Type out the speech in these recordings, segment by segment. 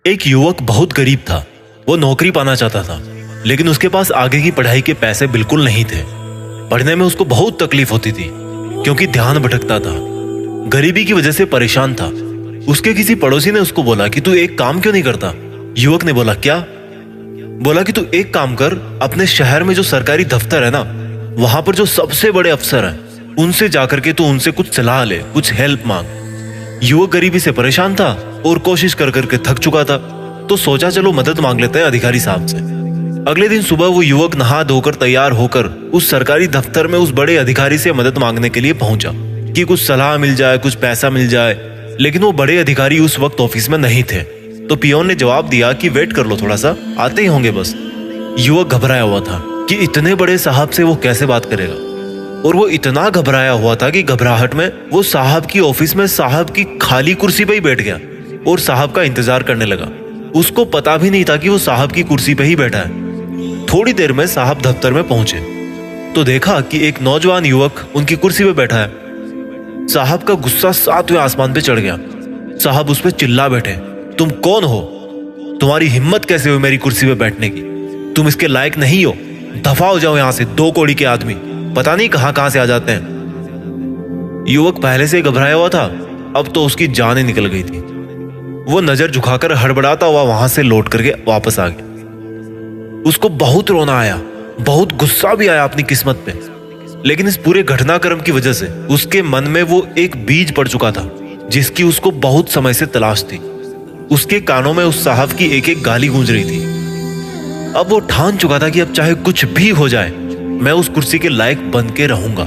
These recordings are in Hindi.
एक युवक बहुत गरीब था। वो नौकरी पाना चाहता था, लेकिन उसके पास आगे की पढ़ाई के पैसे बिल्कुल नहीं थे। पढ़ने में उसको बहुत तकलीफ होती थी क्योंकि ध्यान भटकता था। गरीबी की वजह से परेशान था। उसके किसी पड़ोसी ने उसको बोला कि तू एक काम क्यों नहीं करता। युवक ने बोला क्या? बोला कि तू एक काम कर, अपने शहर में जो सरकारी दफ्तर है ना, वहां पर जो सबसे बड़े अफसर हैं उनसे जाकर के तू उनसे कुछ सलाह ले, कुछ हेल्प मांग। युवक गरीबी से परेशान था और कोशिश कर करके थक चुका था, तो सोचा चलो मदद मांग लेते हैं अधिकारी साहब से। अगले दिन सुबह वो युवक नहा धोकर तैयार होकर उस सरकारी दफ्तर में उस बड़े अधिकारी से मदद मांगने के लिए पहुंचा कि कुछ सलाह मिल जाए, कुछ पैसा मिल जाए। लेकिन वो बड़े अधिकारी उस वक्त ऑफिस में नहीं थे। तो पियोन ने जवाब दिया कि वेट कर लो, थोड़ा सा आते ही होंगे बस। युवक घबराया हुआ था कि इतने बड़े साहब से वो कैसे बात करेगा, और वो इतना घबराया हुआ था कि घबराहट में वो साहब की ऑफिस में साहब की खाली कुर्सी पे ही बैठ गया और साहब का इंतजार करने लगा। उसको पता भी नहीं था कि वो साहब की कुर्सी पे ही बैठा है। थोड़ी देर में साहब दफ्तर में पहुंचे तो देखा कि एक नौजवान युवक उनकी कुर्सी पे बैठा है। साहब का गुस्सा 7वें आसमान पे चढ़ गया। साहब उस पे चिल्ला बैठे, तुम कौन हो? तुम्हारी हिम्मत कैसे हुई मेरी कुर्सी पे बैठने की? तुम इसके लायक नहीं हो, दफा हो जाओ यहां से, 2 कौड़ी के आदमी, पता नहीं कहां से आ जाते हैं। युवक पहले से घबराया हुआ था, अब तो उसकी जान ही निकल गई थी। वो नजर झुकाकर हड़बड़ाता हुआ वहां से लौट करके वापस आ गया। उसको बहुत रोना आया, बहुत गुस्सा भी आया अपनी किस्मत पे। लेकिन इस पूरे घटनाक्रम की वजह से उसके मन में वो एक बीज पड़ चुका था जिसकी उसको बहुत समय से तलाश थी। उसके कानों में उस साहब की एक एक गाली गूंज रही थी। अब वो ठान चुका था कि अब चाहे कुछ भी हो जाए, मैं उस कुर्सी के लायक बन के रहूंगा।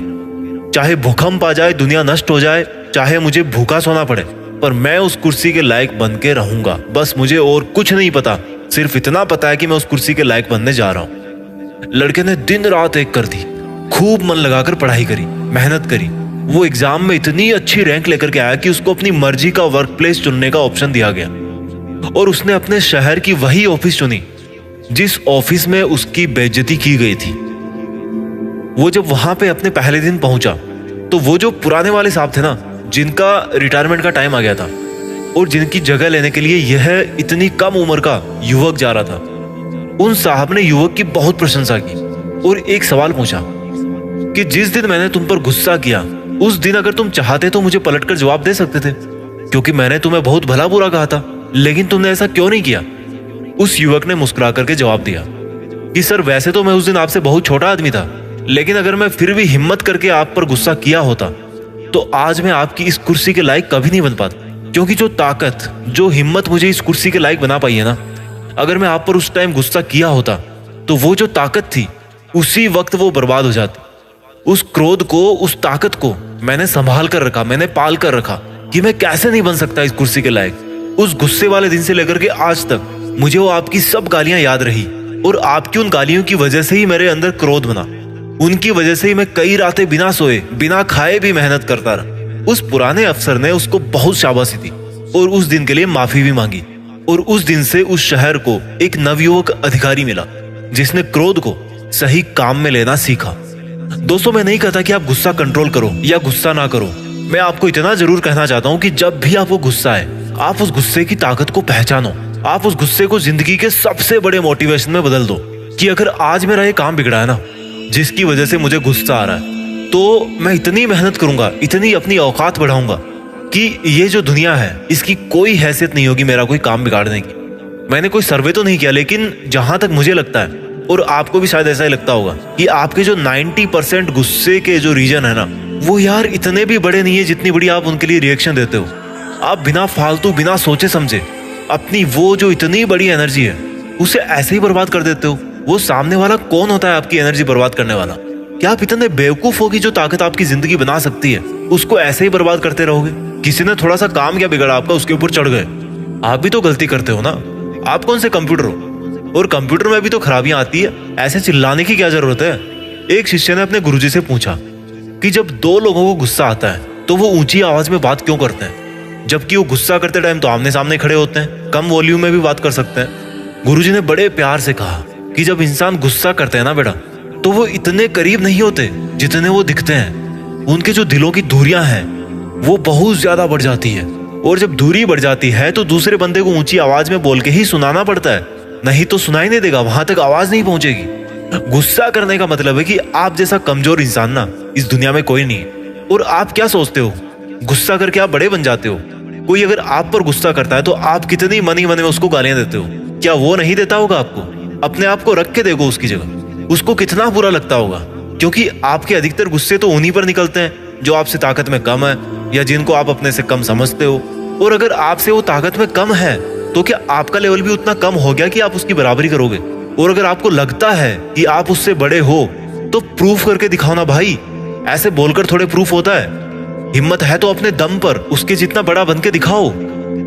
चाहे भूकंप आ जाए, दुनिया नष्ट हो जाए, चाहे मुझे भूखा सोना पड़े, पर मैं उस कुर्सी के लायक बन के रहूंगा। बस मुझे और कुछ नहीं पता, सिर्फ इतना पता है कि मैं उस कुर्सी के लायक बनने जा रहा हूं। लड़के ने दिन रात एक कर दी, खूब मन लगाकर पढ़ाई करी, मेहनत करी। वो एग्जाम में इतनी अच्छी रैंक लेकर के आया कि उसको अपनी मर्जी का वर्क प्लेस चुनने का ऑप्शन दिया गया, और उसने अपने शहर की वही ऑफिस चुनी जिस ऑफिस में उसकी बेइज्जती की गई थी। वो जब वहां पे अपने पहले दिन पहुंचा तो वो जो पुराने वाले साहब थे ना, जिनका रिटायरमेंट का टाइम आ गया था और जिनकी जगह लेने के लिए यह इतनी कम उम्र का युवक जा रहा था, उन साहब ने युवक की बहुत प्रशंसा की और एक सवाल पूछा कि जिस दिन मैंने तुम पर गुस्सा किया उस दिन अगर तुम चाहते तो मुझे पलटकर जवाब दे सकते थे, क्योंकि मैंने तुम्हें बहुत भला बुरा कहा था, लेकिन तुमने ऐसा क्यों नहीं किया? उस युवक ने मुस्कुरा करके जवाब दिया कि सर, वैसे तो मैं उस दिन आपसे बहुत छोटा आदमी था, लेकिन अगर मैं फिर भी हिम्मत करके आप पर गुस्सा किया होता तो आज मैं आपकी इस कुर्सी के लायक कभी नहीं बन पाता। क्योंकि जो ताकत, जो हिम्मत मुझे इस कुर्सी के लायक बना पाई है ना, अगर मैं आप पर उस टाइम गुस्सा किया होता तो वो जो ताकत थी उसी वक्त वो बर्बाद हो जाती। उस क्रोध को, उस ताकत को मैंने संभाल कर रखा, मैंने पाल कर रखा कि मैं कैसे नहीं बन सकता इस कुर्सी के लायक। उस गुस्से वाले दिन से लेकर के आज तक मुझे वो आपकी सब गालियां याद रही, और आपकी उन गालियों की वजह से ही मेरे अंदर क्रोध बना। उनकी वजह से ही मैं कई रातें बिना सोए, बिना खाए भी मेहनत करता रहा। उस पुराने अफसर ने उसको बहुत शाबाशी दी और उस दिन के लिए माफी भी मांगी, और उस दिन से उस शहर को एक नवयुवक अधिकारी मिला जिसने क्रोध को सही काम में लेना सीखा। दोस्तों, मैं नहीं कहता कि आप गुस्सा कंट्रोल करो या गुस्सा ना करो। मैं आपको इतना जरूर कहना चाहता हूं कि जब भी आपको गुस्सा है, आप उस गुस्से की ताकत को पहचानो। आप उस गुस्से को जिंदगी के सबसे बड़े मोटिवेशन में बदल दो कि अगर आज मेरा ये काम बिगड़ा है ना, जिसकी वजह से मुझे गुस्सा आ रहा है, तो मैं इतनी मेहनत करूंगा, इतनी अपनी औकात बढ़ाऊंगा कि ये जो दुनिया है इसकी कोई हैसियत नहीं होगी मेरा कोई काम बिगाड़ने की। मैंने कोई सर्वे तो नहीं किया, लेकिन जहां तक मुझे लगता है, और आपको भी शायद ऐसा ही लगता होगा, कि आपके जो 90% गुस्से के जो रीजन है ना, वो यार इतने भी बड़े नहीं है जितनी बड़ी आप उनके लिए रिएक्शन देते हो। आप बिना फालतू, बिना सोचे समझे अपनी वो जो इतनी बड़ी एनर्जी है उसे ऐसे ही बर्बाद कर देते हो। वो सामने वाला कौन होता है आपकी एनर्जी बर्बाद करने वाला? क्या आप इतने बेवकूफ हो कि जो ताकत आपकी जिंदगी बना सकती है उसको ऐसे ही बर्बाद करते रहोगे? किसी ने थोड़ा सा काम क्या बिगड़ा आपका, उसके ऊपर चढ़ गए। आप भी तो गलती करते हो ना, आप कौन से कंप्यूटर हो? और कंप्यूटर में भी तो खराबियां आती है, ऐसे चिल्लाने की क्या जरूरत है? एक शिष्य ने अपने गुरुजी से पूछा कि जब 2 लोगों को गुस्सा आता है तो वो ऊंची आवाज में बात क्यों करते हैं, जबकि वो गुस्सा करते टाइम तो आमने सामने खड़े होते हैं, कम वॉल्यूम में भी बात कर सकते हैं। गुरुजी ने बड़े प्यार से कहा कि जब इंसान गुस्सा करते हैं ना बेटा, तो वो इतने करीब नहीं होते जितने वो दिखते हैं। उनके जो दिलों की दूरियां हैं वो बहुत ज्यादा बढ़ जाती है। और जब दूरी बढ़ जाती है तो दूसरे बंदे को ऊंची आवाज में बोल के ही सुनाना पड़ता है, नहीं तो सुनाई नहीं देगा, वहां तक आवाज नहीं पहुंचेगी। गुस्सा करने का मतलब है कि आप जैसा कमजोर इंसान ना इस दुनिया में कोई नहीं है। और आप क्या सोचते हो, गुस्सा करके आप बड़े बन जाते हो? कोई अगर आप पर गुस्सा करता है तो आप कितनी मन ही मन में उसको गालियां देते हो, क्या वो नहीं देता होगा आपको? अपने आप को रख के देखो उसकी जगह, उसको कितना बुरा लगता होगा। क्योंकि आपके अधिकतर गुस्से तो उन्हीं पर निकलते हैं जो आपसे ताकत में कम है या जिनको आप अपने से कम समझते हो। और अगर आपसे वो ताकत में कम है तो क्या आपका लेवल भी उतना कम हो गया कि आप उसकी बराबरी करोगे? और अगर आपको लगता है कि आप उससे बड़े हो तो प्रूफ करके दिखाओ ना भाई। ऐसे बोलकर थोड़े प्रूफ होता है। हिम्मत है तो अपने दम पर उसके जितना बड़ा बन के दिखाओ।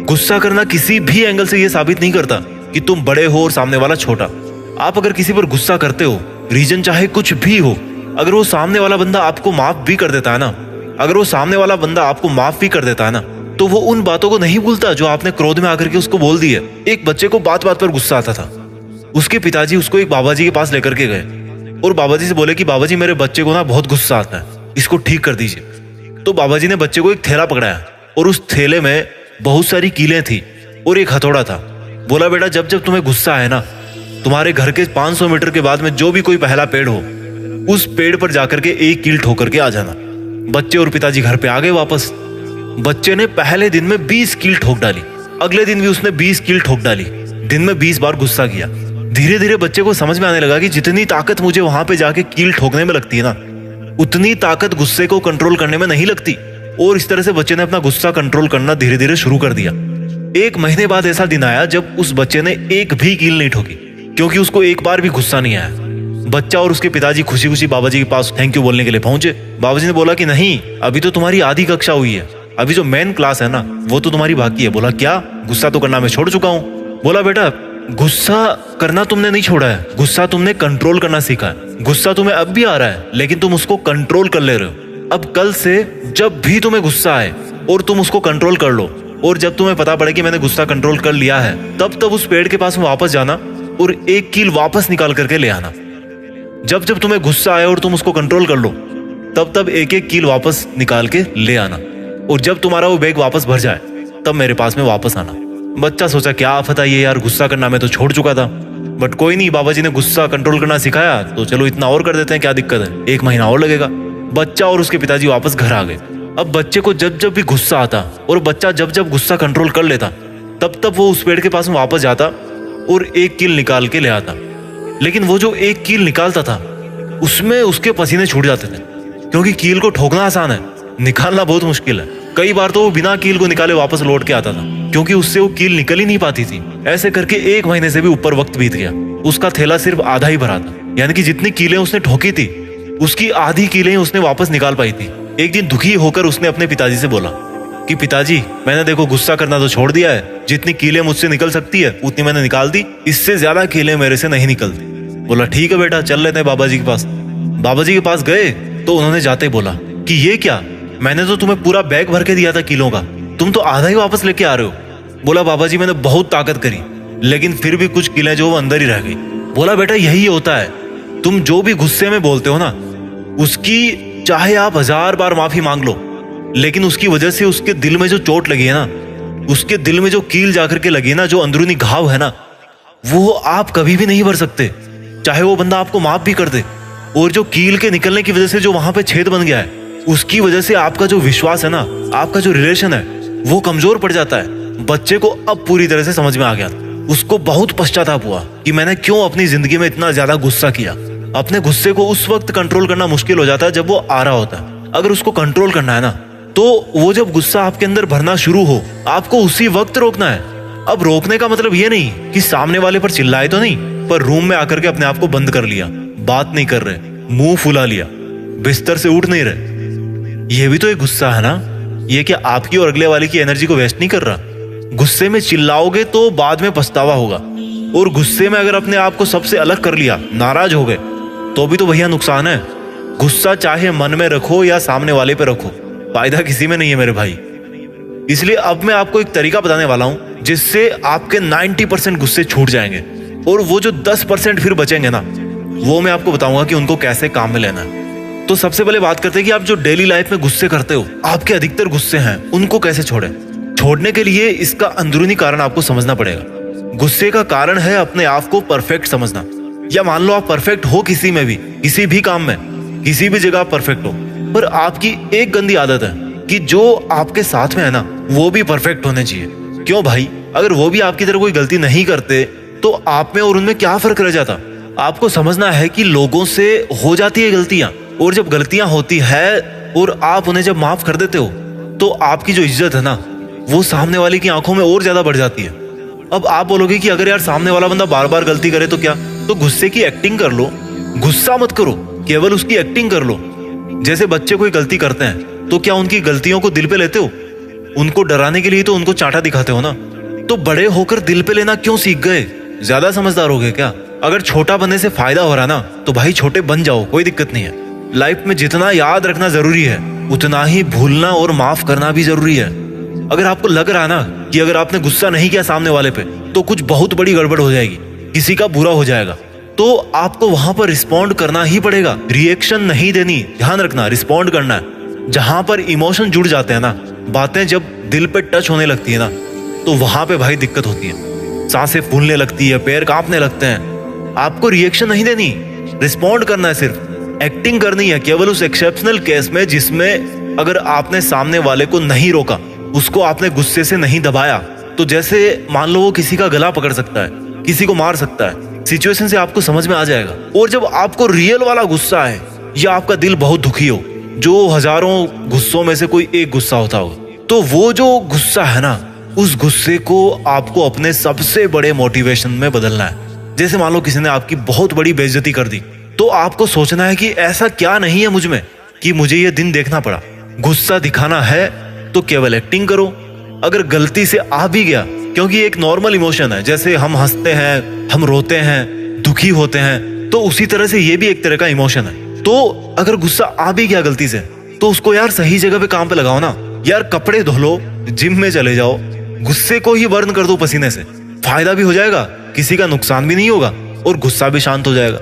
गुस्सा करना किसी भी एंगल से यह साबित नहीं करता कि तुम बड़े हो और सामने वाला छोटा। आप अगर किसी पर गुस्सा करते हो, रीजन चाहे कुछ भी हो, अगर वो सामने वाला बंदा आपको माफ भी कर देता है ना, अगर वो सामने वाला बंदा आपको माफ भी कर देता है ना, तो वो उन बातों को नहीं भूलता जो आपने क्रोध में आकर के उसको बोल दी है। एक बच्चे को बात बात पर गुस्सा आता था। उसके पिताजी उसको एक बाबा जी के पास लेकर के गए और बाबा जी से बोले कि बाबा जी मेरे बच्चे को ना बहुत गुस्सा आता है, इसको ठीक कर दीजिए। तो बाबा जी ने बच्चे को एक थैला पकड़ाया और उस थैले में बहुत सारी कीलें थी और एक हथौड़ा था। बोला बेटा जब जब तुम्हें गुस्सा आए ना, तुम्हारे घर के 500 मीटर के बाद में जो भी कोई पहला पेड़ हो, उस पेड़ पर जाकर के एक कील ठोकर के आ जाना। बच्चे और पिताजी घर पे आ गए वापस। बच्चे ने पहले दिन में 20 कील ठोक डाली, अगले दिन भी उसने 20 कील ठोक डाली। दिन में 20 बार गुस्सा किया। धीरे धीरे बच्चे को समझ में आने लगा कि जितनी ताकत मुझे वहां पे जाके कील ठोकने में लगती है ना, उतनी ताकत गुस्से को कंट्रोल करने में नहीं लगती। और इस तरह से बच्चे ने अपना गुस्सा कंट्रोल करना धीरे धीरे शुरू कर दिया। 1 महीने बाद ऐसा दिन आया जब उस बच्चे ने एक भी कील नहीं ठोकी, क्योंकि उसको एक बार भी गुस्सा नहीं आया। बच्चा और उसके पिताजी खुशी खुशी बाबा जी के पास थैंक यू बोलने के लिए पहुंचे। बाबा जी ने बोला कि नहीं, अभी तो तुम्हारी आधी कक्षा हुई है, अभी जो मेन क्लास है ना वो तो तुम्हारी बाकी है। बोला क्या, गुस्सा तो करना मैं छोड़ चुका हूँ। बोला बेटा गुस्सा करना तुमने नहीं छोड़ा है, गुस्सा तुमने कंट्रोल करना सीखा है। गुस्सा तुम्हें अब भी आ रहा है लेकिन तुम उसको कंट्रोल कर ले रहे हो। अब कल से जब भी तुम्हें गुस्सा आए और तुम उसको कंट्रोल कर लो, और जब तुम्हें पता पड़े कि मैंने गुस्सा कंट्रोल कर लिया है, तब तब उस पेड़ के पास में वापस जाना और एक कील वापस निकाल करके ले आना। जब जब तुम्हें गुस्सा आए और तुम उसको कंट्रोल कर लो, तब तब एक एक कील वापस निकाल के ले आना। और जब तुम्हारा वो बैग वापस भर जाए तब मेरे पास में वापस आना। बच्चा सोचा क्या आफत आई है यार, गुस्सा करना मैं तो छोड़ चुका था। बट कोई नहीं, बाबा जी ने गुस्सा कंट्रोल करना सिखाया तो चलो इतना और कर देते हैं, क्या दिक्कत है, 1 महीना और लगेगा। बच्चा और उसके पिताजी वापस घर आ गए। अब बच्चे को जब जब भी गुस्सा आता और बच्चा जब जब गुस्सा कंट्रोल कर लेता, तब तब वो उस पेड़ के पास में वापस जाता और एक कील निकाल के ले आता। लेकिन वो जो एक कील निकालता था उसमें उसके पसीने छूट जाते थे, क्योंकि कील को ठोकना आसान है, निकालना बहुत मुश्किल है। कई बार तो वो बिना कील को निकाले वापस लौट के आता था, क्योंकि उससे वो कील निकल ही नहीं पाती थी। ऐसे करके 1 महीने से भी ऊपर वक्त बीत गया। उसका थैला सिर्फ आधा ही भरा था, यानी कि जितनी कीलें उसने ठोकी थी उसकी आधी कीलें ही उसने वापस निकाल पाई थी। एक दिन दुखी होकर उसने अपने पिताजी से बोला कि पिताजी मैंने देखो गुस्सा करना तो छोड़ दिया है, जितनी कीलें मुझसे निकल सकती है उतनी मैंने निकाल दी, इससे ज्यादा कीलें मेरे से नहीं निकलती। बोला ठीक है बेटा, चल लेते हैं बाबा जी के पास। बाबा जी के पास गए तो उन्होंने जाते बोला कि ये क्या, मैंने तो तुम्हें पूरा बैग भर के दिया था कीलों का, तुम तो आधा ही वापस लेके आ रहे हो। बोला बाबा जी मैंने बहुत ताकत करी लेकिन फिर भी कुछ कीलें जो वो अंदर ही रह गई। बोला बेटा यही होता है, तुम जो भी गुस्से में बोलते हो ना, उसकी चाहे आप 1000 बार माफी मांग लो, लेकिन उसकी वजह से उसके दिल में जो चोट लगी है ना, उसके दिल में जो कील जाकर के लगी है ना, जो अंदरूनी घाव है ना, वो आप कभी भी नहीं भर सकते, चाहे वो बंदा आपको माफ भी कर दे। और जो कील के निकलने की वजह से जो वहां पे छेद बन गया है, उसकी वजह से आपका जो विश्वास है ना, आपका जो रिलेशन है, वो कमजोर पड़ जाता है। बच्चे को अब पूरी तरह से समझ में आ गया। उसको बहुत पश्चाताप हुआ कि मैंने क्यों अपनी जिंदगी में इतना ज्यादा गुस्सा किया। अपने गुस्से को उस वक्त कंट्रोल करना मुश्किल हो जाता है जब वो आ रहा होता है। अगर उसको कंट्रोल करना है ना, तो वो जब गुस्सा आपके अंदर भरना शुरू हो, आपको उसी वक्त रोकना है। अब रोकने का मतलब ये नहीं कि सामने वाले पर चिल्लाए तो नहीं, पर रूम में आकर के अपने आप को बंद कर लिया, बात नहीं कर रहे, मुंह फुला लिया, बिस्तर से उठ नहीं रहे। ये भी तो एक गुस्सा है ना। ये क्या आपकी और अगले वाले की एनर्जी को वेस्ट नहीं कर रहा? गुस्से में चिल्लाओगे तो बाद में पछतावा होगा, और गुस्से में अगर अपने आप को सबसे अलग कर लिया, नाराज हो गए, तो भी तो भैया नुकसान है। गुस्सा चाहे मन में रखो या सामने वाले पे रखो, फायदा किसी में नहीं है मेरे भाई। इसलिए अब मैं आपको एक तरीका बताने वाला हूं जिससे आपके 90% गुस्से छूट जाएंगे, और वो जो 10% फिर बचेंगे ना, वो मैं आपको बताऊंगा कि उनको कैसे काम में लेना है। तो सबसे पहले बात करते हैं कि आप जो डेली लाइफ में गुस्से करते हो, आपके अधिकतर गुस्से हैं, उनको कैसे छोड़ें। छोड़ने के लिए इसका अंदरूनी कारण आपको समझना पड़ेगा। गुस्से का कारण है अपने आप को परफेक्ट समझना। या मान लो आप परफेक्ट हो किसी में भी, किसी भी काम में, किसी भी जगह आप परफेक्ट हो, पर आपकी एक गंदी आदत है कि जो आपके साथ में है ना वो भी परफेक्ट होने चाहिए। क्यों भाई? अगर वो भी आपकी तरह कोई गलती नहीं करते तो आप में और उनमें क्या फर्क रह जाता? आपको समझना है कि लोगों से हो जाती है गलतियां, और जब गलतियां होती है और आप उन्हें जब माफ कर देते हो तो आपकी जो इज्जत है ना वो सामने वाले की आंखों में और ज्यादा बढ़ जाती है। अब आप बोलोगे कि अगर यार सामने वाला बंदा बार बार गलती करे तो क्या? तो गुस्से की एक्टिंग कर लो, गुस्सा मत करो, केवल उसकी एक्टिंग कर लो। जैसे बच्चे कोई गलती करते हैं तो क्या उनकी गलतियों को दिल पे लेते हो? उनको डराने के लिए तो उनको चांटा दिखाते हो ना। तो बड़े होकर दिल पे लेना क्यों सीख गए? ज्यादा समझदार हो गए क्या? अगर छोटा बनने से फायदा हो रहा ना तो भाई छोटे बन जाओ, कोई दिक्कत नहीं है। लाइफ में जितना याद रखना जरूरी है उतना ही भूलना और माफ करना भी जरूरी है। अगर आपको लग रहा है ना कि अगर आपने गुस्सा नहीं किया सामने वाले पे तो कुछ बहुत बड़ी गड़बड़ हो जाएगी, किसी का बुरा हो जाएगा, तो आपको वहां पर रिस्पॉन्ड करना ही पड़ेगा। रिएक्शन नहीं देनी, ध्यान रखना, रिस्पॉन्ड करना है। जहां पर इमोशन जुड़ जाते हैं ना, बातें जब दिल पे टच होने लगती है ना तो वहां पे भाई दिक्कत होती है। सांसें फूलने लगती है, पैर कांपने लगते हैं। आपको रिएक्शन नहीं देनी, रिस्पॉन्ड करना है, सिर्फ एक्टिंग करनी है। केवल उस एक्सेप्शनल केस में जिसमें अगर आपने सामने वाले को नहीं रोका, उसको आपने गुस्से से नहीं दबाया, तो जैसे मान लो वो किसी का गला पकड़ सकता है, किसी को मार सकता है, सिचुएशन से आपको समझ में आ जाएगा। और जब आपको रियल वाला गुस्सा है या आपका दिल बहुत दुखी हो, जो हजारों गुस्सों में से कोई एक गुस्सा होता होगा, तो वो जो गुस्सा है ना, उस गुस्से को आपको अपने सबसे बड़े मोटिवेशन में बदलना है। जैसे मान लो किसी ने आपकी बहुत बड़ी बेइज्जती कर दी, तो आपको सोचना है कि ऐसा क्या नहीं है मुझ में कि मुझे ये दिन देखना पड़ा। गुस्सा दिखाना है तो केवल एक्टिंग करो। अगर गलती से आ भी गया, क्योंकि एक नॉर्मल इमोशन है, जैसे हम हंसते हैं, हम रोते हैं, दुखी होते हैं, तो उसी तरह से ये भी एक तरह का इमोशन है। तो अगर गुस्सा आ भी गया गलती से, तो उसको यार सही जगह पे काम पे लगाओ ना। यार कपड़े धो लो, जिम में चले जाओ, गुस्से को ही बर्न कर दो पसीने से। फायदा भी हो जाएगा, किसी का नुकसान भी नहीं होगा और गुस्सा भी शांत हो जाएगा।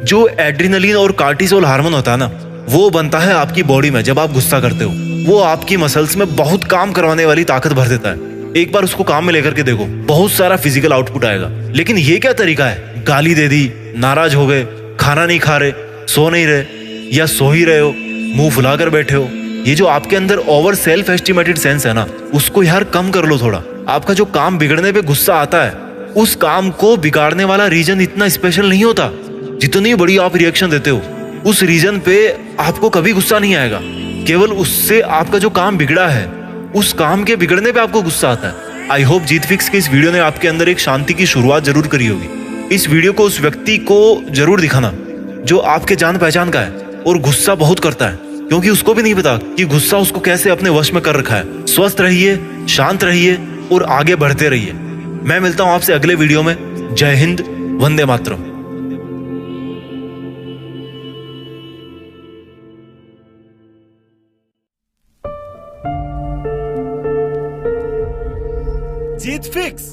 जो एड्रिनलिन और कार्टिसोल हार्मोन होता है ना, वो बनता है आपकी बॉडी में जब आप गुस्सा करते हो। वो आपकी मसल्स में बहुत काम करवाने वाली ताकत भर देता है। एक बार उसको काम में लेकर के देखो, बहुत सारा फिजिकल आउटपुट आएगा। लेकिन ये क्या तरीका है? गाली दे दी, नाराज हो गए, खाना नहीं खा रहे, सो नहीं रहे, या सो ही रहे हो, मुंह फुलाकर बैठे हो। ये जो आपके अंदर ओवर सेल्फ एस्टिमेटेड सेंस है ना, उसको यार कम कर लो थोड़ा। आपका जो काम बिगड़ने पे गुस्सा आता है, उस काम को बिगाड़ने वाला रीजन इतना स्पेशल नहीं होता। जितनी बड़ी आप रिएक्शन देते हो, उस रीजन पे आपको कभी गुस्सा नहीं आएगा। केवल उससे आपका जो काम बिगड़ा है, उस काम के बिगड़ने पे आपको गुस्सा आता है। आई होप जीत फिक्स के इस वीडियो ने आपके अंदर एक शांति की शुरुआत जरूर करी होगी। इस वीडियो को उस व्यक्ति को जरूर दिखाना जो आपके जान पहचान का है और गुस्सा बहुत करता है, क्योंकि उसको भी नहीं पता कि गुस्सा उसको कैसे अपने वश में कर रखा है। स्वस्थ रहिए, शांत रहिए और आगे बढ़ते रहिए। मैं मिलता हूं आपसे अगले वीडियो में। जय हिंद, वंदे मातरम। जीत फिक्स।